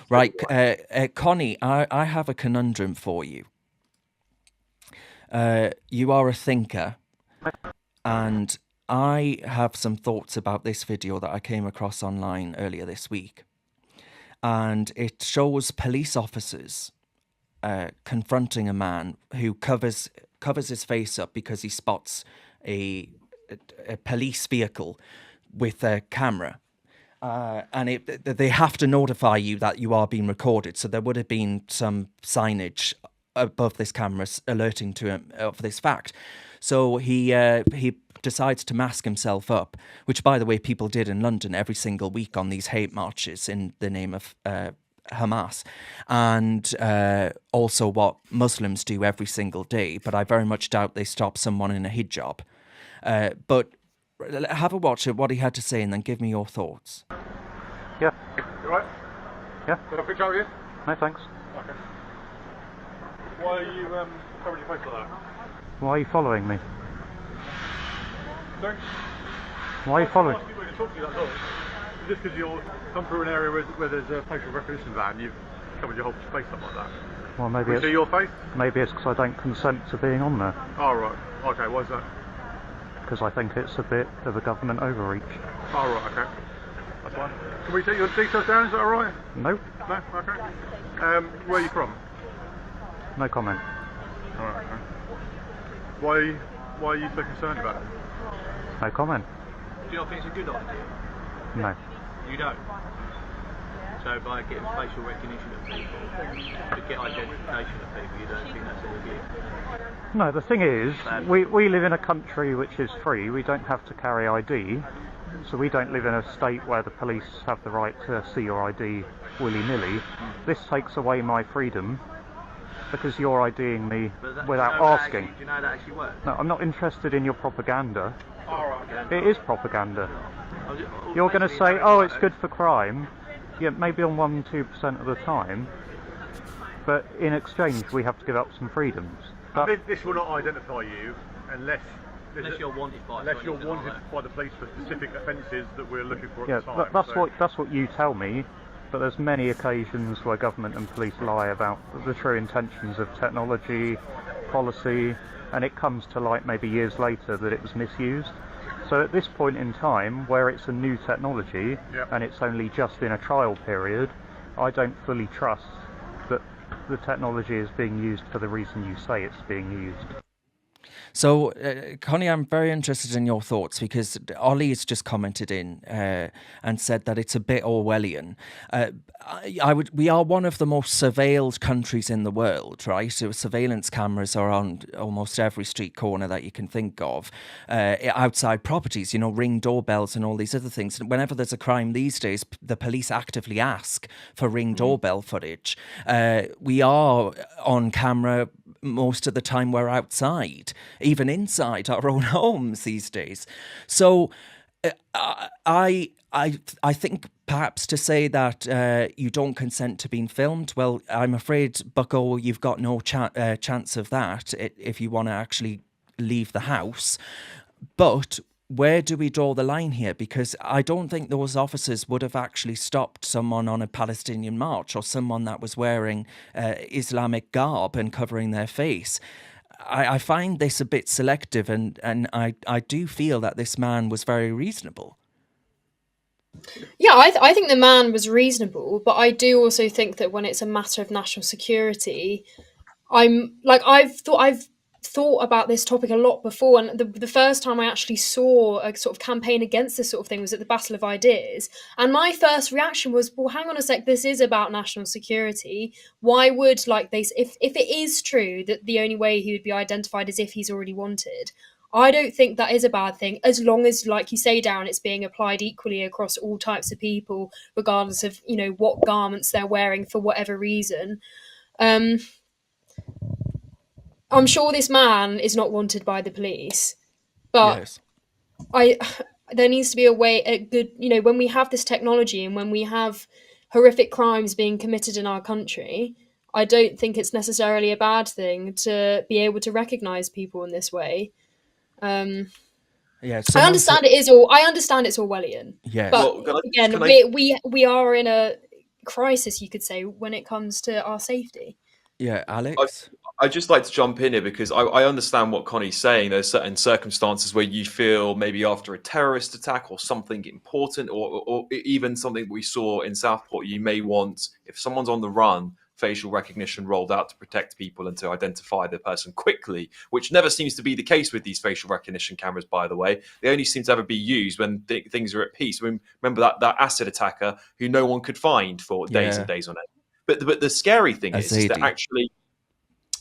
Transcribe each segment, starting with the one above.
Right, Connie, I have a conundrum for you. You are a thinker, and I have some thoughts about this video that I came across online earlier this week. And it shows police officers confronting a man who covers his face up because he spots a police vehicle with a camera. And they have to notify you that you are being recorded. So there would have been some signage above this camera alerting to him of this fact. So he decides to mask himself up, which, by the way, people did in London every single week on these hate marches in the name of Hamas, and also what Muslims do every single day. But I very much doubt they stop someone in a hijab. But have a watch of what he had to say and then give me your thoughts. Yeah. You right? Yeah. Can I pick up you? No, thanks. Okay. Why are you covering your face like that? Why are you following me? Sorry? Why are you following? I'm asking whether to talk to you, that's all. Just because you'll come through an area where there's a facial recognition van, you've covered your whole face up like that. Well, maybe Can we see your face? maybe it's because I don't consent to being on there. Oh, right. Okay, why is that? Because I think it's a bit of a government overreach. Oh, right, okay. That's fine. Can we take your details down, is that alright? Nope. No? Okay. Where are you from? No comment. Alright, okay. Why are you so concerned about it? No comment. Do you not think it's a good idea? No. You don't? So by getting facial recognition of people, to get identification of people, you don't think that's a good idea? No, the thing is, we live in a country which is free. We don't have to carry ID. So we don't live in a state where the police have the right to see your ID willy-nilly. This takes away my freedom because you're IDing me without asking. Do you know how that actually works? No, I'm not interested in your propaganda. Alright, okay. It is propaganda. You're going to say, oh, it's good for crime. Yeah, maybe on 1-2% of the time. But in exchange, we have to give up some freedoms. But This will not identify you unless Unless you're wanted by the police for specific offences that we're looking for yeah, at the time. that's what you tell me. But there's many occasions where government and police lie about the true intentions of technology, policy, and it comes to light maybe years later that it was misused. So at this point in time, where it's a new technology and it's only just in a trial period, I don't fully trust that the technology is being used for the reason you say it's being used. So, Connie, I'm very interested in your thoughts because Ollie's just commented in and said that it's a bit Orwellian. We are one of the most surveilled countries in the world, right? So surveillance cameras are on almost every street corner that you can think of. Outside properties, Ring doorbells and all these other things. Whenever there's a crime these days, the police actively ask for Ring doorbell footage. We are on camera most of the time we're outside, even inside our own homes these days. So I think perhaps to say that you don't consent to being filmed, well, I'm afraid, Bucko, you've got no chance of that if you want to actually leave the house. But where do we draw the line here? Because I don't think those officers would have actually stopped someone on a Palestinian march or someone that was wearing Islamic garb and covering their face. I find this a bit selective, and I do feel that this man was very reasonable. Yeah, I think the man was reasonable, but I do also think that when it's a matter of national security, I've thought about this topic a lot before, and the first time I actually saw a sort of campaign against this sort of thing was at the Battle of Ideas, and my first reaction was, well, hang on a sec, this is about national security. Why would if it is true that the only way he would be identified is if he's already wanted, I don't think that is a bad thing, as long as, like you say, Darren, it's being applied equally across all types of people, regardless of what garments they're wearing for whatever reason. I'm sure this man is not wanted by the police, but Yes. there needs to be a good, when we have this technology and when we have horrific crimes being committed in our country, I don't think it's necessarily a bad thing to be able to recognise people in this way. Yeah, I understand it is all. I understand it's Orwellian. Yes. But again, we are in a crisis, you could say, when it comes to our safety. Yeah, I, Alex? I'd just like to jump in here because I understand what Connie's saying. There's certain circumstances where you feel maybe after a terrorist attack or something important, or even something we saw in Southport, you may want, if someone's on the run, facial recognition rolled out to protect people and to identify the person quickly, which never seems to be the case with these facial recognition cameras, by the way. They only seem to ever be used when things are at peace. I mean, remember that acid attacker who no one could find for days and Yeah, days on end. But the scary thing is that Azadi. actually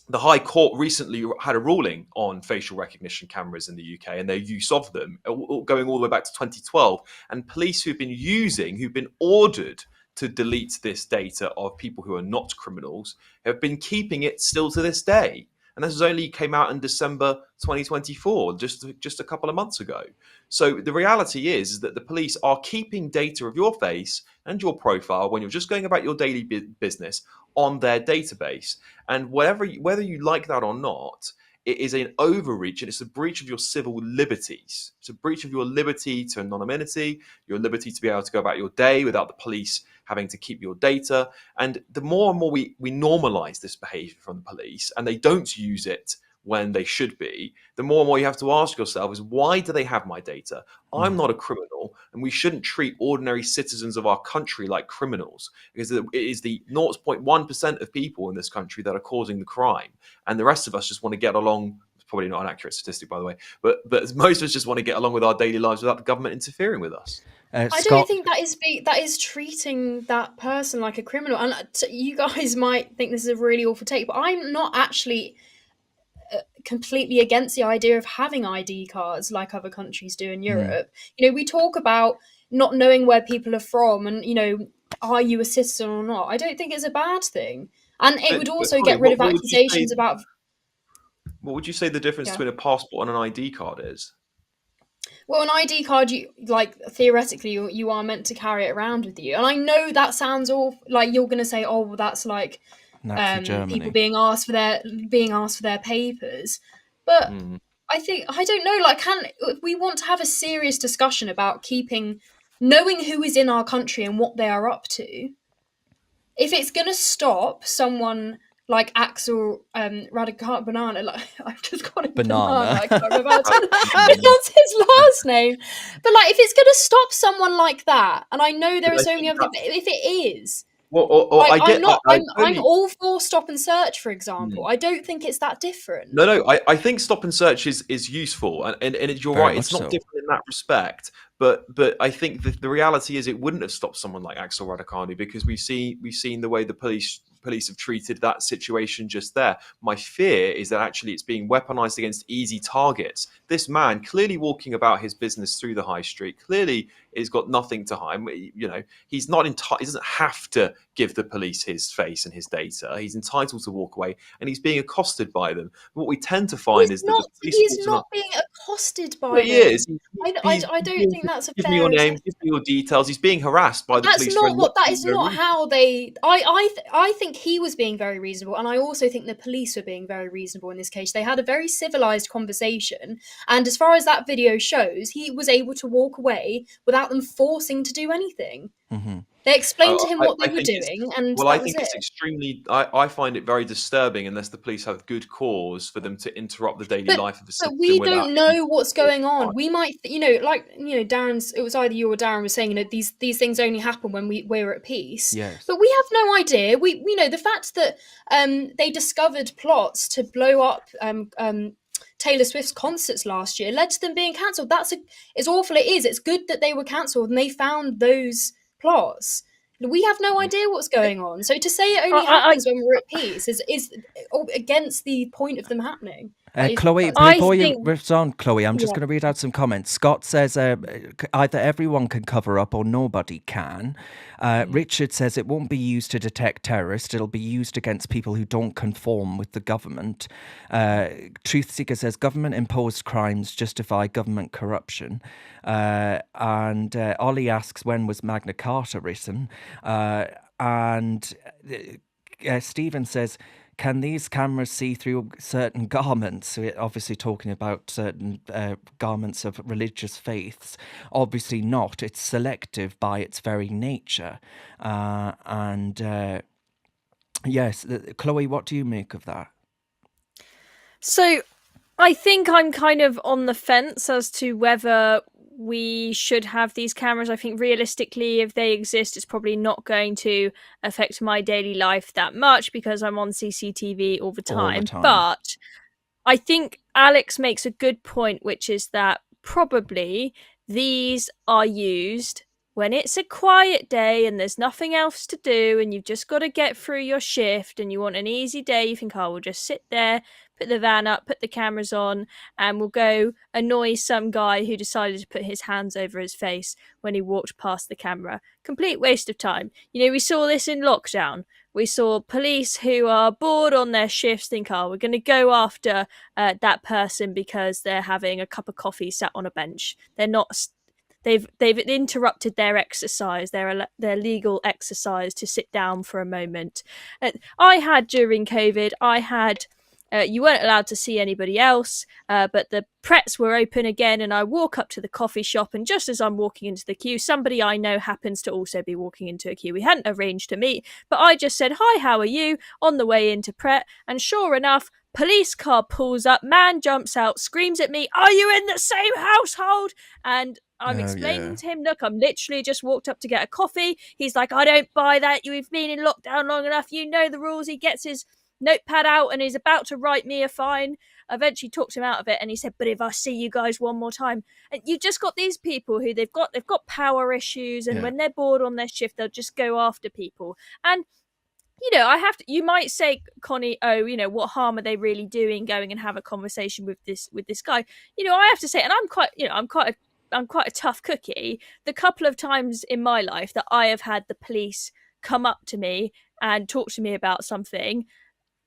the High Court recently had a ruling on facial recognition cameras in the UK and their use of them, going all the way back to 2012. And police who've been ordered to delete this data of people who are not criminals, have been keeping it still to this day. And this only came out in December 2024, just a couple of months ago. So the reality is that the police are keeping data of your face and your profile when you're just going about your daily business on their database. And whether you like that or not, it is an overreach and it's a breach of your civil liberties. It's a breach of your liberty to anonymity, your liberty to be able to go about your day without the police having to keep your data. And the more and more we normalize this behavior from the police and they don't use it when they should be, the more and more you have to ask yourself is, why do they have my data? I'm not a criminal, and we shouldn't treat ordinary citizens of our country like criminals, because it is the 0.1% of people in this country that are causing the crime, and the rest of us just want to get along. It's probably not an accurate statistic, by the way, but most of us just want to get along with our daily lives without the government interfering with us. I Scott? don't think that is treating that person like a criminal. And you guys might think this is a really awful take, but I'm not actually completely against the idea of having ID cards like other countries do in Europe. We talk about not knowing where people are from and, are you a citizen or not? I don't think it's a bad thing. And it would also get rid of accusations about... What would you say the difference between a passport and an ID card is? Well, an ID card, theoretically, you are meant to carry it around with you. And I know that sounds awful, like you're going to say, oh, well, that's like people being asked for their papers. But I don't know, we want to have a serious discussion about knowing who is in our country and what they are up to. If it's going to stop someone like Axel Radical Banana, I've just got a banana. I can't remember how to pronounce his last name. But if it's going to stop someone like that, and I know there are so many other things, if it is, I'm all for stop and search, for example. I don't think it's that different. No, I think stop and search is useful, and you're right. It's not different in that respect. But I think the reality is it wouldn't have stopped someone like Axel Radicani, because we've seen the way the police have treated that situation just there. My fear is that actually it's being weaponized against easy targets. This man clearly walking about his business through the high street, clearly has got nothing to hide. He's not he doesn't have to give the police his face and his data. He's entitled to walk away, and he's being accosted by them. What we tend to find is that he's not being accosted by them. He is. I don't think that's a fair... Give me your name, give me your details. He's being harassed by the police. That is not how they... I think he was being very reasonable, and I also think the police were being very reasonable in this case. They had a very civilised conversation, and as far as that video shows, he was able to walk away without them forcing to do anything. They explained to him what they were doing, and I think it's extremely... I find it very disturbing unless the police have good cause for them to interrupt the daily life of the citizen. But we don't know what's going on. We might, Darren's... It was either you or Darren was saying, these things only happen when we're at peace. Yes. But we have no idea. The fact that they discovered plots to blow up Taylor Swift's concerts last year led to them being cancelled. As awful it is, it's good that they were cancelled and they found those plots. We have no idea what's going on. So to say it only happens when we're at peace is against the point of them happening. Chloe, before you respond, Chloe, I'm just going to read out some comments. Scott says either everyone can cover up or nobody can. Richard says it won't be used to detect terrorists. It'll be used against people who don't conform with the government. Truth Seeker says government-imposed crimes justify government corruption. And Ollie asks, when was Magna Carta written? And Stephen says, can these cameras see through certain garments? We're obviously talking about certain garments of religious faiths. Obviously not. It's selective by its very nature. Yes, Chloe, what do you make of that? So I think I'm kind of on the fence as to whether we should have these cameras. I think realistically, if they exist, it's probably not going to affect my daily life that much because I'm on CCTV all the time. But I think Alex makes a good point, which is that probably these are used when it's a quiet day and there's nothing else to do and you've just got to get through your shift and you want an easy day. You think, oh, we'll just sit there, put the van up, put the cameras on, and we'll go annoy some guy who decided to put his hands over his face when he walked past the camera. Complete waste of time. You know, we saw this in lockdown. We saw police who are bored on their shifts think, oh, we're going to go after that person because they're having a cup of coffee sat on a bench. They're not. They've interrupted their exercise, their legal exercise to sit down for a moment. I had during COVID, you weren't allowed to see anybody else, but the Prets were open again, and I walk up to the coffee shop, and just as I'm walking into the queue, somebody I know happens to also be walking into a queue. We hadn't arranged to meet, but I just said, hi, how are you? On the way into Pret, and sure enough, police car pulls up, man jumps out, screams at me, are you in the same household? And I'm explaining to him, look, I'm literally just walked up to get a coffee. He's like, I don't buy that. You've been in lockdown long enough. You know the rules. He gets his notepad out and is about to write me a fine. Eventually talked him out of it, and he said, but if I see you guys one more time. And you just got these people who they've got power issues, and when they're bored on their shift, they'll just go after people. And you know, you might say, Connie, oh, you know, what harm are they really doing going and have a conversation with this guy? You know, I have to say, and I'm quite a tough cookie. The couple of times in my life that I have had the police come up to me and talk to me about something,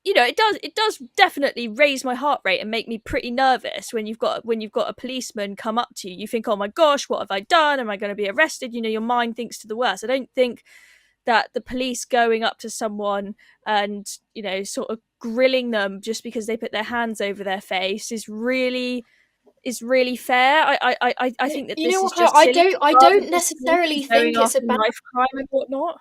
you know, it does definitely raise my heart rate and make me pretty nervous when you've got a policeman come up to you. You think, oh my gosh, what have I done? Am I going to be arrested? You know, your mind thinks to the worst. I don't think that the police going up to someone and, you know, sort of grilling them just because they put their hands over their face is really fair. I think that you this know is what, just I don't necessarily think it's a bad knife crime and whatnot.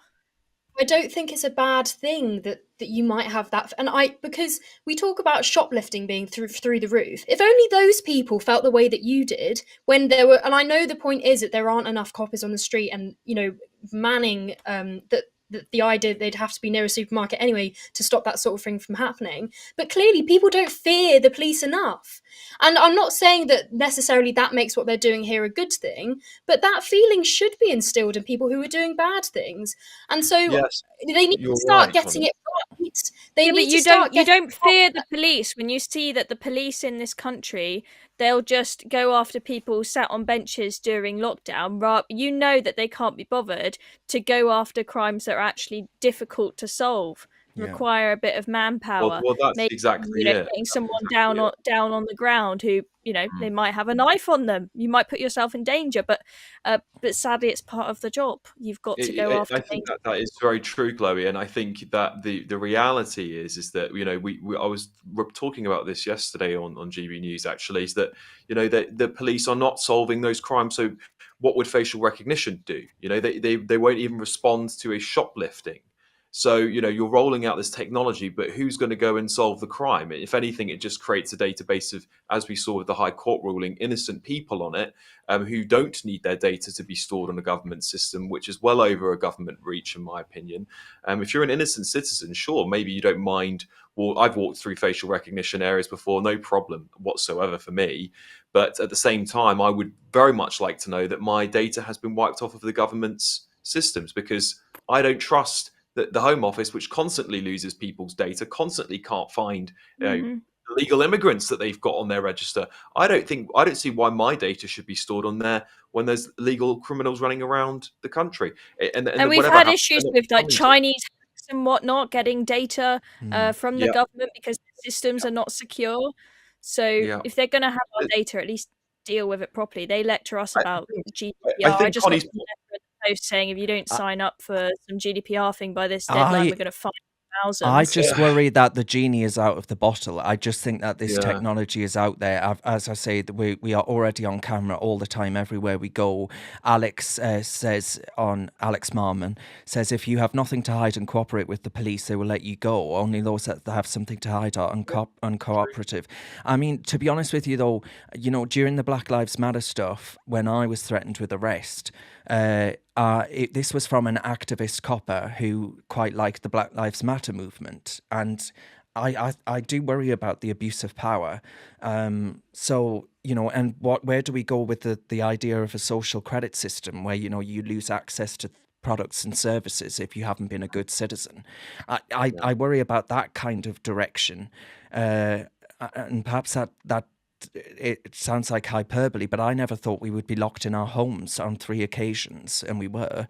I don't think it's a bad thing that you might have that, and because we talk about shoplifting being through the roof. If only those people felt the way that you did when there were, and I know the point is that there aren't enough coppers on the street, and you know, manning that. The idea they'd have to be near a supermarket anyway to stop that sort of thing from happening. But clearly people don't fear the police enough. And I'm not saying that necessarily that makes what they're doing here a good thing, but that feeling should be instilled in people who are doing bad things. And so they need to start getting it right. You don't fear the police when you see that the police in this country, they'll just go after people sat on benches during lockdown. You know that they can't be bothered to go after crimes that are actually difficult to solve, require a bit of manpower. Well, that's exactly it. Getting someone down on the ground who, you know, they might have a knife on them. You might put yourself in danger, but sadly, it's part of the job. You've got to go after. I think that is very true, Chloe, and I think that the reality is that, you know, I was talking about this yesterday on GB News actually, is that, you know, the police are not solving those crimes. So what would facial recognition do? You know, they won't even respond to a shoplifting. So, you know, you're rolling out this technology, but who's going to go and solve the crime? If anything, it just creates a database of, as we saw with the High Court ruling, innocent people on it who don't need their data to be stored on a government system, which is well over a government reach, in my opinion. If you're an innocent citizen, sure, maybe you don't mind. Well, I've walked through facial recognition areas before, no problem whatsoever for me. But at the same time, I would very much like to know that my data has been wiped off of the government's systems, because I don't trust the Home Office, which constantly loses people's data, constantly can't find illegal immigrants that they've got on their register. I don't see why my data should be stored on there when there's legal criminals running around the country. And we've had issues with like Chinese hacks and whatnot getting data from the government because the systems are not secure. So if they're going to have our data, at least deal with it properly. They lecture us about GDPR. I just got a post saying if you don't sign up for some GDPR thing by this deadline, we're going to find I 2000s. just worry that the genie is out of the bottle. I just think that this Yeah. technology is out there. As I say, that we are already on camera all the time, everywhere we go. Alex Alex Marmon says, if you have nothing to hide and cooperate with the police, they will let you go. Only those that have something to hide are uncooperative. I mean, to be honest with you, though, during the Black Lives Matter stuff, when I was threatened with arrest, this was from an activist copper who quite liked the Black Lives Matter movement, and I do worry about the abuse of power. So and where do we go with the idea of a social credit system where you lose access to products and services if you haven't been a good citizen? I worry about that kind of direction, and perhaps that. It sounds like hyperbole, but I never thought we would be locked in our homes on 3 occasions, and we were.